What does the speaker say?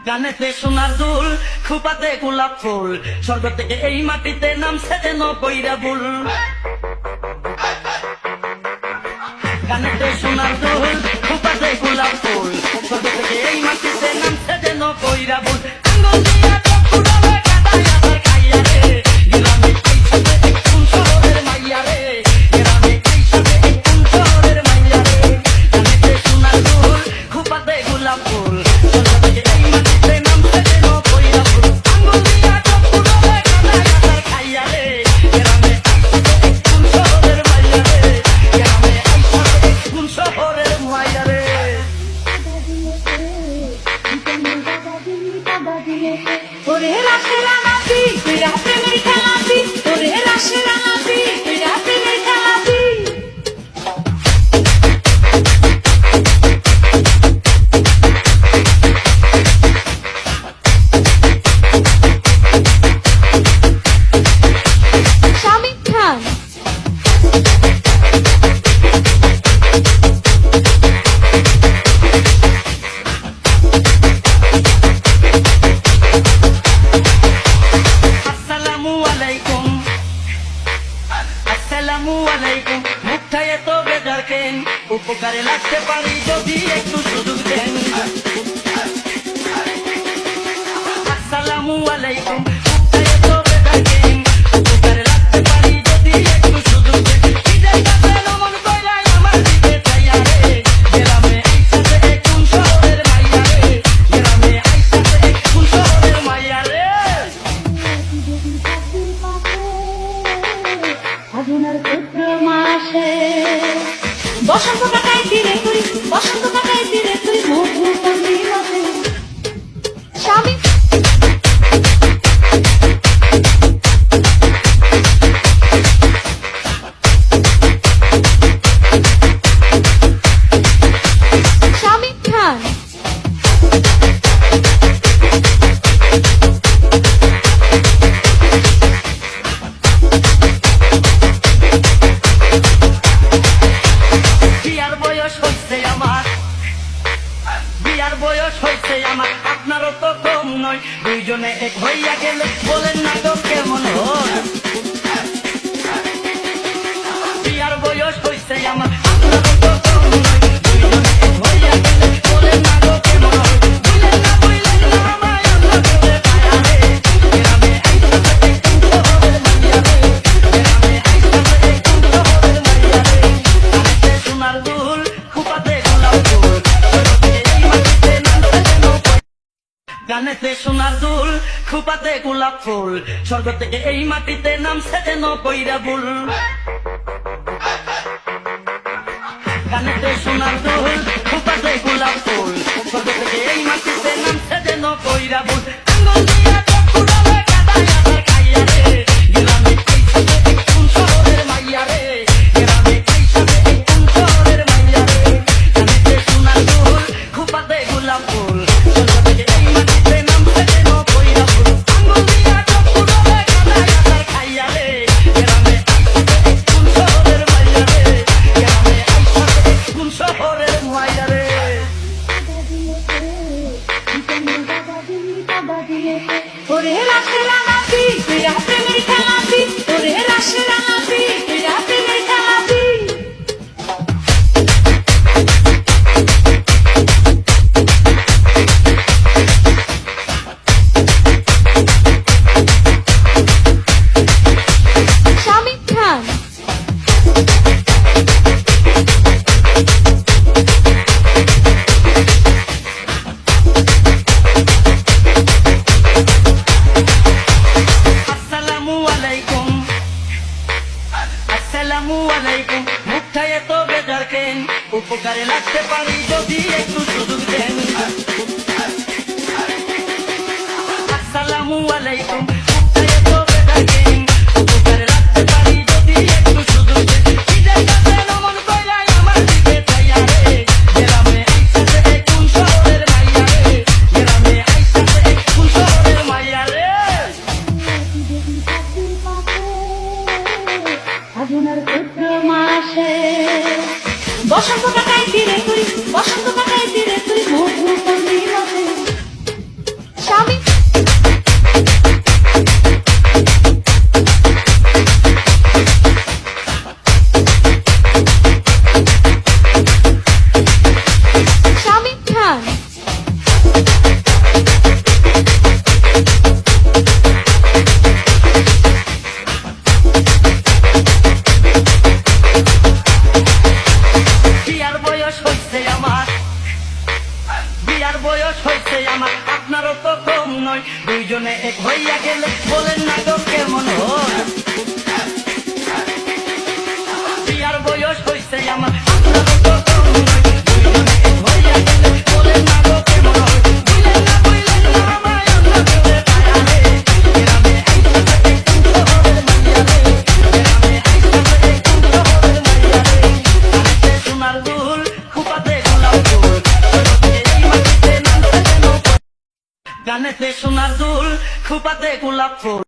গানেতে সোনার দুল, খোপাতে গোলাপ ফুল, স্বর্গ থেকে এই মাটিতে নামছে যেন কইরা ভুল। গানেতে সোনার দুল, খোপাতে গোলাপ ফুল, স্বর্গ থেকে এই মাটিতে নামছে যেন কইরা ভুল। আঙ্গুল দিয়া চক্ষু ডলে কাদায় আছাড় খাইয়া রে, গ্রামে আইসাতে এক কোন শহরের মাইয়া রে, গ্রামে আইসাতে এক কোন শহরের মাইয়া রে। গানেতে সোনার দুল, খোপাতে গোলাপ ফুল, স্বর্গ থেকে এই মাটিতে নামছে যেন কইরা ভুল। আঙ্গুল দিয়া চক্ষু ডলে কাদায় আছাড় খাইয়া রে, গ্রামে আইসাতে এক কোন শহরের মাইয়া রে, গ্রামে আইসাতে এক কোন শহরের মাইয়া রে। ওরে রাশের আনাবি তুই রাতে মেরে খেলাবি, ওরে রাশের আনাবি তুই রাতে মেরে খেলাবি। শামিম খান আসসালামু আলাইকুম, আসসালামু আলাইকুম। মুখটায় এত বেজার কেন? উপকারে লাগতে পারি যদি একটু সুযোগ দেন। আসসালামু আলাইকুম, মুখটায় এত বেজার কেন? উপকারে লাগতে পারি যদি একটু সুযোগ দেন। ঈদের কাছে নমন কইরাই আমার দিকে চাইয়া রে, গ্রামে আইসাতে এক কোন শহরের মাইয়া রে, গ্রামে আইসাতে এক কোন শহরের মাইয়া রে। ফাগুনের চৈত্র মাসে বসন্ত কাটাই তীরে তুই, বসন্ত কাটাই তীরে তুই মধু পূর্ণিমাতে। শামিম শামিম খান বিয়ার বয়স হইছে আমার, বিয়ার বয়স হইছে আমার, আপনারও তো কম নয়। দুইজনে এক হইয়া গেলে বলেন না গো কেমন হয়? বিয়ার বয়স হইছে আমার, আপনারও তো কম নয়। দুইজনে এক হইয়া গেলে বলেন না গো কেমন হয়? বুঝলেন না বুঝলেন না আমায় অন্য কেউ পায়া রে, গ্রামে আইসাতে এক কোন শহরের মাইয়া রে, গ্রামে আইসাতে এক কোন শহরের মাইয়া রে। গানেতে সোনার দুল, খোপাতে গোলাপ ফুল, স্বর্গ থেকে এই মাটিতে নামছে যেন গানেতে সোনার দুল, খোপাতে গোলাপ ফুল, স্বর্গ থেকে এই মাটিতে নামছে যেন কইরা ভুল। গানেতে সোনার দুল, খোপাতে গোলাপ ফুল, স্বর্গ থেকে এই মাটিতে নামছে যেন কইরা ভুল। আঙ্গুল দিয়া চক্ষু ডলে কাদায় আছাড় খাইয়া রে, গ্রামে আইসাতে এক কোন শহরের মাইয়া রে, গ্রামে আইসাতে এক কোন শহরের মাইয়া রে। গানেতে সোনার দুল, খোপাতে গোলাপ ফুল, স্বর্গ থেকে এই মাটিতে নামছে যেন কইরা ভুল। আঙ্গুল দিয়া চক্ষু ডলে কাদায় আছাড় খাইয়া রে, গ্রামে আইসাতে এক কোন শহরের মাইয়া রে, গ্রামে আইসাতে এক কোন শহরের মাইয়া রে। ওরে রাশের আনাবি তুই রাতে মেরে খেলাবি, ওরে রাশের আনাবি তুই রাতে মেরে খেলাবি। শামিম খান আসসালামু আলাইকুম, আসসালামু আলাইকুম। মুখটায় এত বেজার কেন? উপকারে লাগতে পারি যদি একটু সুযোগ দেন। আসসালামু আলাইকুম, মুখটায় এত বেজার কেন? উপকারে লাগতে পারি যদি একটু সুযোগ দেন। ঈদের কাছে নমন কইরাই আমার দিকে চাইয়া রে, গ্রামে আইসাতে এক কোন শহরের মাইয়া রে, গ্রামে আইসাতে এক কোন শহরের মাইয়া রে। ফাগুনের চৈত্র মাসে বসন্ত কাটাই তীরে তুই, বসন্ত কাটাই তীরে তুই মধু পূর্ণিমাতে। হয়েছে আমার, আপনারও তো কম নয়, দুইজনে এক হইয়া গেলে বলেন না গো কেমন হয়। বিয়ার বয়স হয়েছে আমার, আপনারও তো কম নয়, দুইজনে এক হইয়া গেলে বলেন না গো কেমন হয়। বুঝলেন না আমায় অন্য কেউ পায়া রে, গ্রামে আইতাছে একদম শহরের মাইয়া রে, গ্রামে আইতাছে একদম শহরের মাইয়া রে। কানেতে সোনার দুল, খোঁপাতে গোলাপ ফুল, এই মাটিতে নামছে যেন। কানেতে সোনার দুল, খোঁপাতে গোলাপ ফুল।